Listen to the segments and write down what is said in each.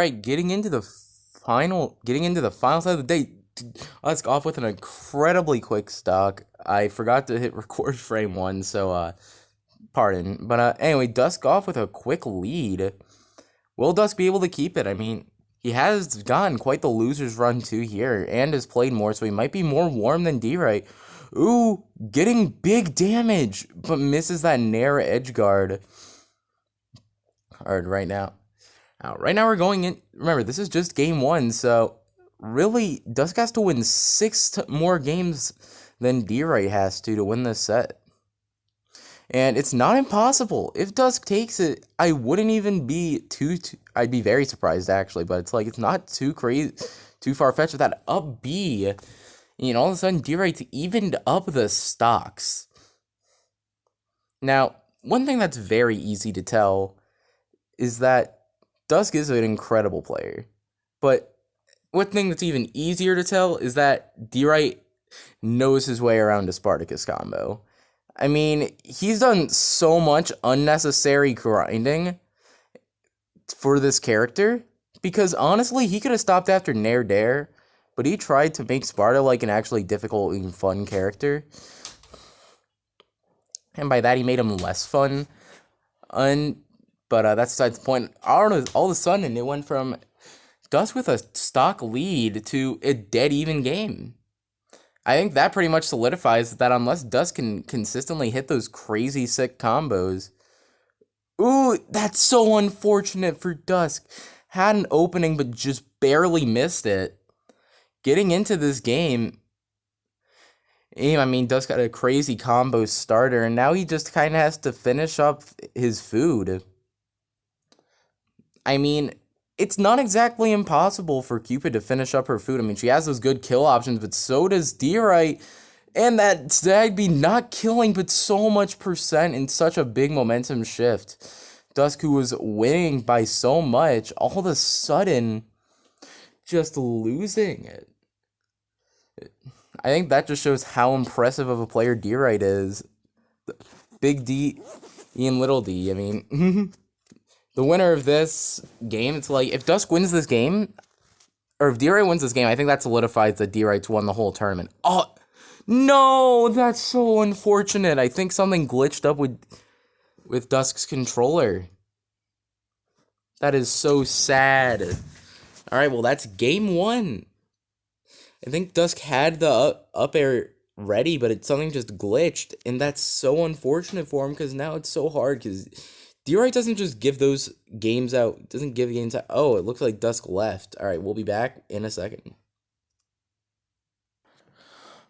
Alright, getting into the final side of the day. Let's go off with an incredibly quick stock. I forgot to hit record frame one, so pardon. But anyway, Dusk off with a quick lead. Will Dusk be able to keep it? I mean, he has gotten quite the loser's run too here, and has played more, so he might be more warm than Derite. Ooh, getting big damage, but misses that Nair edge guard. Alright, right now. Right now we're going in. Remember, this is just game one, so really, Dusk has to win more games than Derite has to win this set. And it's not impossible. If Dusk takes it, I wouldn't even be I'd be very surprised actually, but it's like it's not too crazy, too far fetched with that up B. And all of a sudden, Derite's evened up the stocks. Now, one thing that's very easy to tell is that Dusk is an incredible player, but one thing that's even easier to tell is that Derite knows his way around a Spartacus combo. I mean, he's done so much unnecessary grinding for this character, because honestly, he could have stopped after Nair Dare, but he tried to make Sparta like an actually difficult and fun character. And by that, he made him less fun. But that's besides the point. All of a sudden, it went from Dusk with a stock lead to a dead even game. I think that pretty much solidifies that unless Dusk can consistently hit those crazy sick combos. Ooh, that's so unfortunate for Dusk. Had an opening but just barely missed it. Getting into this game, I mean, Dusk got a crazy combo starter, and now he just kind of has to finish up his food. I mean, it's not exactly impossible for Cupid to finish up her food. I mean, she has those good kill options, but so does Derite. And that Zagby not killing, but so much percent in such a big momentum shift. Dusk, who was winning by so much, all of a sudden, just losing it. I think that just shows how impressive of a player Derite is. Big D and Little D, I mean... The winner of this game, it's like, if Dusk wins this game, or if Derite wins this game, I think that solidifies that Derite's won the whole tournament. Oh, no, that's so unfortunate. I think something glitched up with Dusk's controller. That is so sad. Alright, well, that's game one. I think Dusk had the up air ready, but something just glitched, and that's so unfortunate for him, because now it's so hard, because... Derite doesn't just give those games out. Doesn't give games out. Oh, it looks like Dusk left. All right, we'll be back in a second.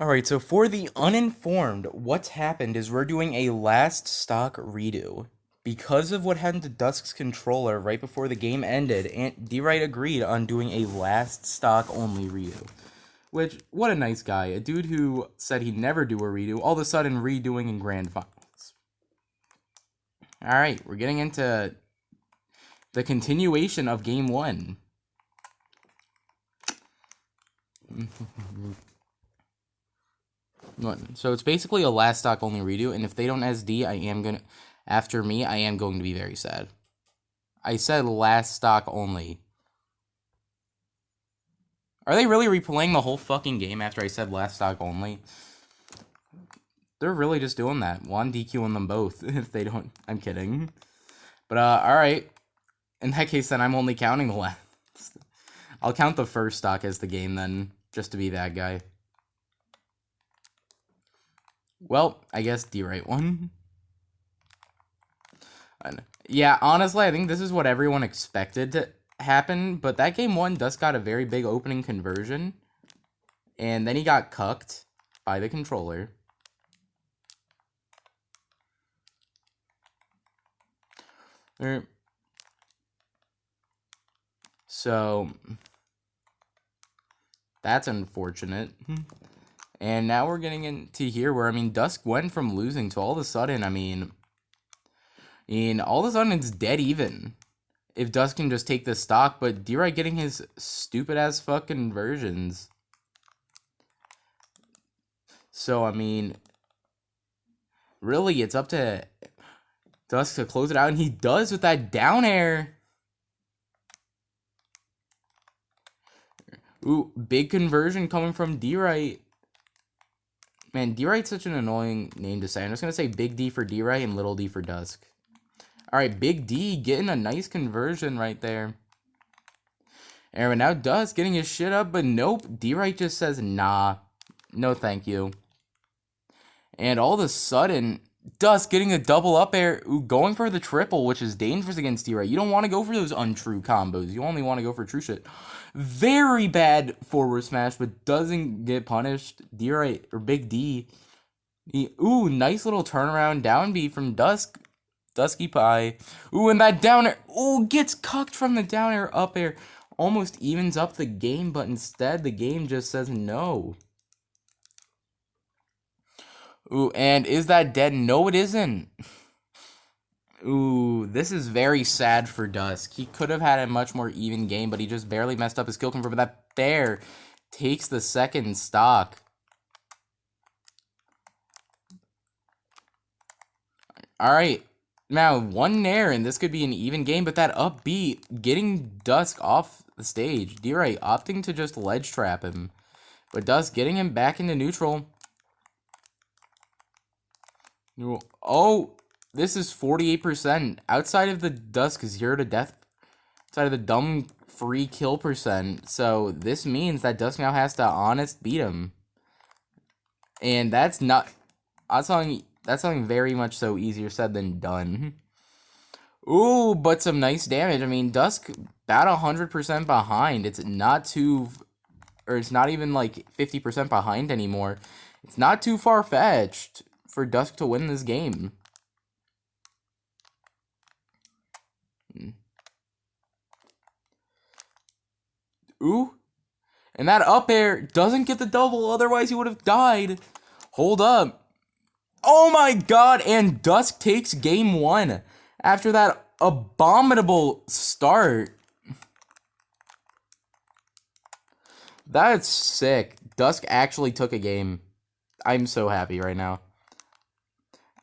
All right, so for the uninformed, what's happened is we're doing a last stock redo. Because of what happened to Dusk's controller right before the game ended, and Derite agreed on doing a last stock only redo. Which, what a nice guy. A dude who said he'd never do a redo, all of a sudden redoing in Grand Final. Alright, we're getting into the continuation of game one. So it's basically a last stock only redo, and if they don't SD, after me, I am going to be very sad. I said last stock only. Are they really replaying the whole fucking game after I said last stock only? They're really just doing that. Well, I'm DQing them both if they don't. I'm kidding. But, alright. In that case, then I'm only counting the last. I'll count the first stock as the game, then, just to be that guy. Well, I guess Derite won. Yeah, honestly, I think this is what everyone expected to happen. But that game one, Dusk got a very big opening conversion. And then he got cucked by the controller. So, that's unfortunate. And now we're getting into here where, I mean, Dusk went from losing to all of a sudden, I mean, all of a sudden it's dead even. If Dusk can just take this stock, but Derite getting his stupid-ass fucking versions. So, I mean, really, it's up to Dusk to close it out, and he does with that down air. Ooh, big conversion coming from Derite. Man, Derite's such an annoying name to say. I'm just going to say Big D for Derite and Little D for Dusk. Alright, Big D getting a nice conversion right there. And now Dusk getting his shit up, but nope. Derite just says, nah. No thank you. And all of a sudden, Dusk getting a double up air, going for the triple, which is dangerous against Derite. You don't want to go for those untrue combos. You only want to go for true shit. Very bad forward smash, but doesn't get punished. Derite, or Big D. Ooh, nice little turnaround down B from Dusk. Dusky Pie. Ooh, and that down air. Ooh, gets cucked from the down air up air. Almost evens up the game, but instead the game just says no. Ooh, and is that dead? No, it isn't. Ooh, this is very sad for Dusk. He could have had a much more even game, but he just barely messed up his kill confirm. But that there takes the second stock. Alright, now one nair, and this could be an even game, but that up B, getting Dusk off the stage. Derite opting to just ledge trap him. But Dusk getting him back into neutral. Oh, this is 48%. Outside of the Dusk 0 to death, outside of the dumb free kill percent. So this means that Dusk now has to honest beat him. And that's something very much so easier said than done. Ooh, but some nice damage. I mean, Dusk about 100% behind. It's not even like 50% behind anymore. It's not too far-fetched for Dusk to win this game. Ooh. And that up air doesn't get the double, otherwise he would have died. Hold up. Oh my god, and Dusk takes game 1 after that abominable start. That's sick. Dusk actually took a game. I'm so happy right now.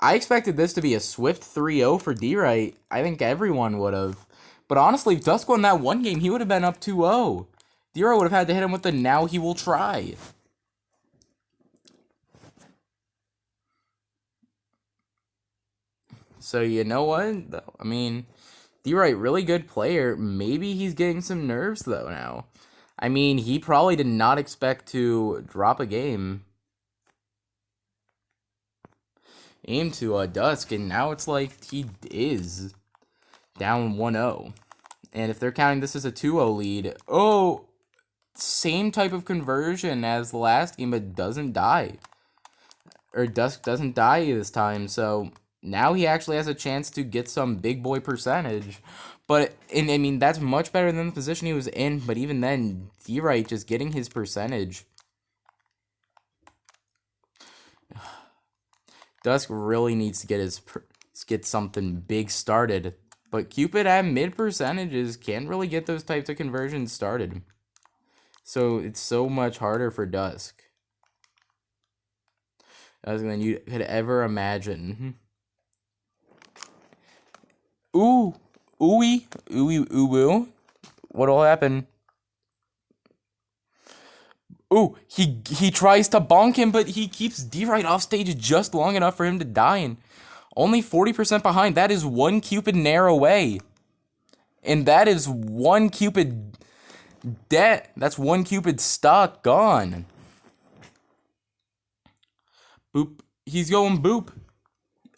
I expected this to be a swift 3-0 for Derite. I think everyone would have. But honestly, if Dusk won that one game, he would have been up 2-0. Derite would have had to hit him with the now he will try. So you know what? I mean, Derite, really good player. Maybe he's getting some nerves though now. I mean, he probably did not expect to drop a game. Aim to Dusk, and now it's like he is down 1-0. And if they're counting this as a 2-0 lead, oh, same type of conversion as the last game, but doesn't die. Or Dusk doesn't die this time, so now he actually has a chance to get some big boy percentage. But, and I mean, that's much better than the position he was in, but even then, Derite just getting his percentage. Dusk really needs to get something big started. But Cupid at mid percentages can't really get those types of conversions started. So it's so much harder for Dusk than you could ever imagine. Ooh. Ooey. Ooey. Ooh. What'll happen? Ooh, he tries to bonk him, but he keeps Derite off stage just long enough for him to die. And only 40% behind. That is one Cupid nair away. And that is one Cupid dead. That's one Cupid stock gone. Boop. He's going boop.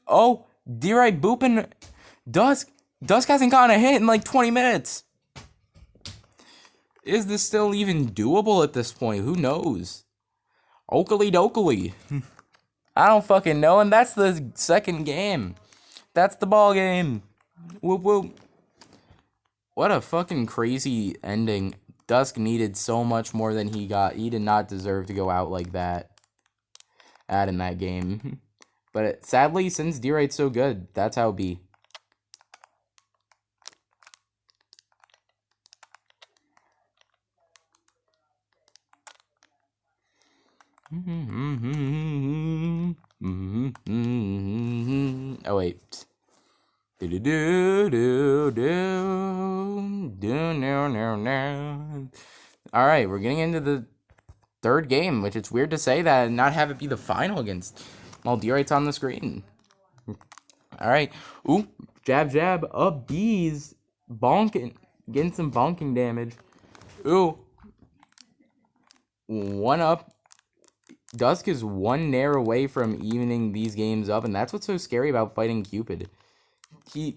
Oh, Derite booping. Dusk hasn't gotten a hit in like 20 minutes. Is this still even doable at this point? Who knows? Oakley dokley. I don't fucking know, and that's the second game. That's the ball game. Whoop whoop. What a fucking crazy ending. Dusk needed so much more than he got. He did not deserve to go out like that. In that game. But sadly, since Derite's so good, that's how it be. Oh wait. All right, we're getting into the third game, which it's weird to say that and not have it be the final against Derite's on the screen. All right. Ooh, jab, jab, up B's. Bonking. Getting some bonking damage. Ooh. One up. Dusk is one nair away from evening these games up, and that's what's so scary about fighting Cupid.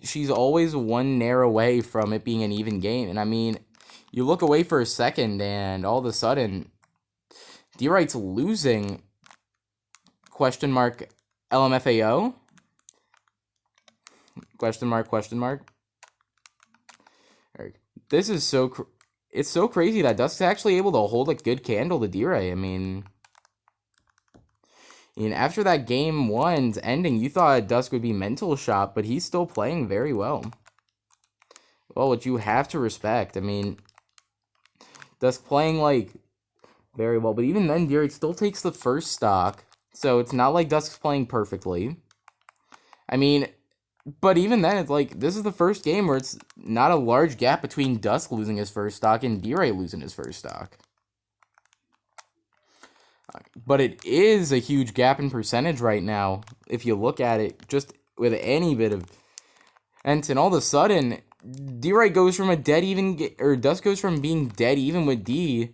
She's always one nair away from it being an even game. And I mean, you look away for a second, and all of a sudden, Derite's losing. Question mark LMFAO? Question mark, question mark. This is it's so crazy that Dusk's actually able to hold a good candle to Derite. I mean, after that game one's ending, you thought Dusk would be mental shot, but he's still playing very well. Well, which you have to respect. I mean, Dusk playing, like, very well. But even then, Derite still takes the first stock. So it's not like Dusk's playing perfectly. I mean, but even then, it's like, this is the first game where it's not a large gap between Dusk losing his first stock and Derite losing his first stock. But it is a huge gap in percentage right now, if you look at it, just with any bit of... And all of a sudden, Derite goes from a dead even... Or Dusk goes from being dead even with D...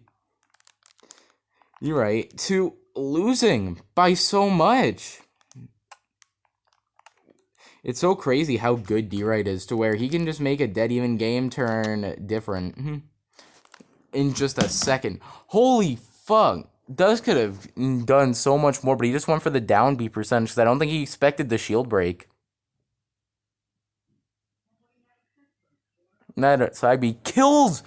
You're right. To losing by so much. It's so crazy how good Derite is to where he can just make a dead even game turn different in just a second. Holy fuck. Dusk could have done so much more, but he just went for the down B percentage because I don't think he expected the shield break. That side B kills.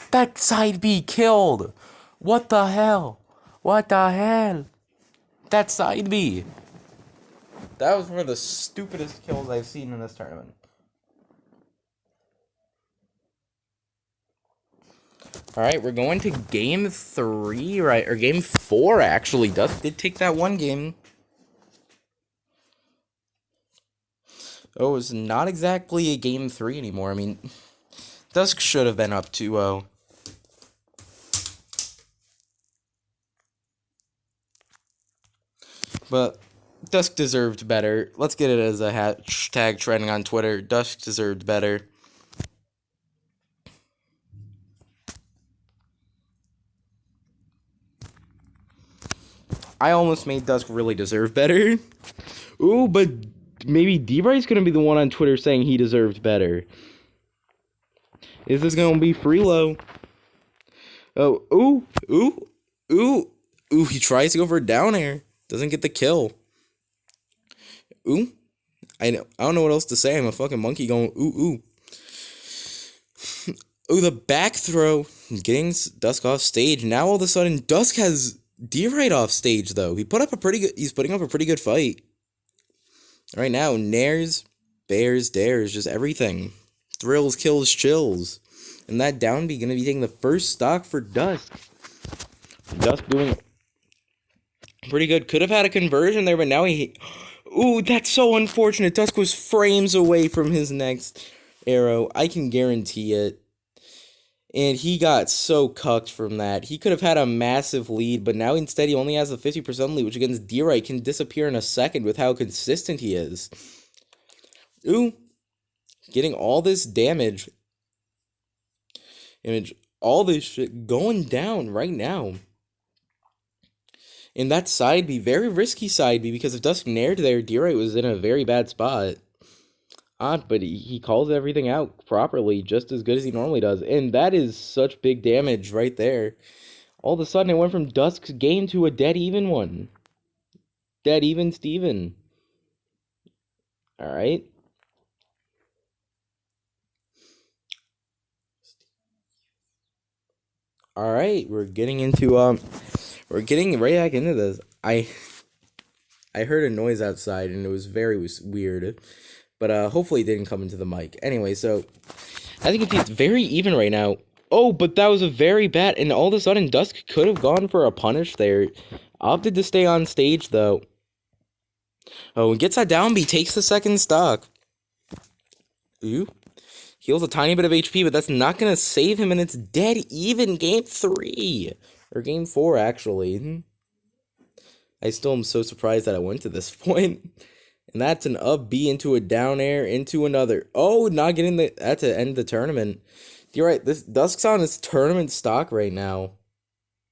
That side B killed. What the hell? What the hell? That side B. That was one of the stupidest kills I've seen in this tournament. Alright, we're going to game 3, right? Or game 4, actually. Dusk did take that one game. Oh, it's not exactly a game 3 anymore. I mean, Dusk should have been up 2-0. But Dusk deserved better. Let's get it as a hashtag trending on Twitter. Dusk deserved better. I almost made Dusk really deserve better. Ooh, but maybe Derite's going to be the one on Twitter saying he deserved better. Is this going to be Freelo? Oh, ooh. He tries to go for a down air. Doesn't get the kill. Ooh. I don't know what else to say. I'm a fucking monkey going, ooh. Ooh, the back throw. Getting Dusk off stage. Now all of a sudden, Dusk has Derite off stage, though. He's putting up a pretty good fight. Right now, nairs, bears, dares, just everything. Thrills, kills, chills. And that down B gonna be taking the first stock for Dusk. Dusk doing pretty good. Could have had a conversion there, but now he... Ooh, that's so unfortunate. Dusk was frames away from his next arrow. I can guarantee it. And he got so cucked from that. He could have had a massive lead, but now instead he only has a 50% lead, which against Derite can disappear in a second with how consistent he is. Ooh. Getting all this damage. All this shit going down right now. And that side B, very risky side B, because if Dusk nared there, Derite was in a very bad spot. Odd, but he calls everything out properly, just as good as he normally does. And that is such big damage right there. All of a sudden, it went from Dusk's game to a dead even one. Dead even Steven. Alright. Alright, we're getting right back into this. I heard a noise outside, and it was very weird. But hopefully it didn't come into the mic. Anyway, so as you can see, it's very even right now. Oh, but that was a very bad... And all of a sudden, Dusk could have gone for a punish there. Opted to stay on stage, though. Oh, and gets that down B. Takes the second stock. Ooh. Heals a tiny bit of HP, but that's not going to save him, and it's dead even game 3. Or game 4, actually. I still am so surprised that I went to this point. And that's an up B into a down air into another. Oh, not getting that to end the tournament. You're right, this Dusk's on his tournament stock right now.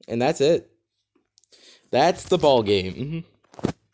And that's it. That's the ball game.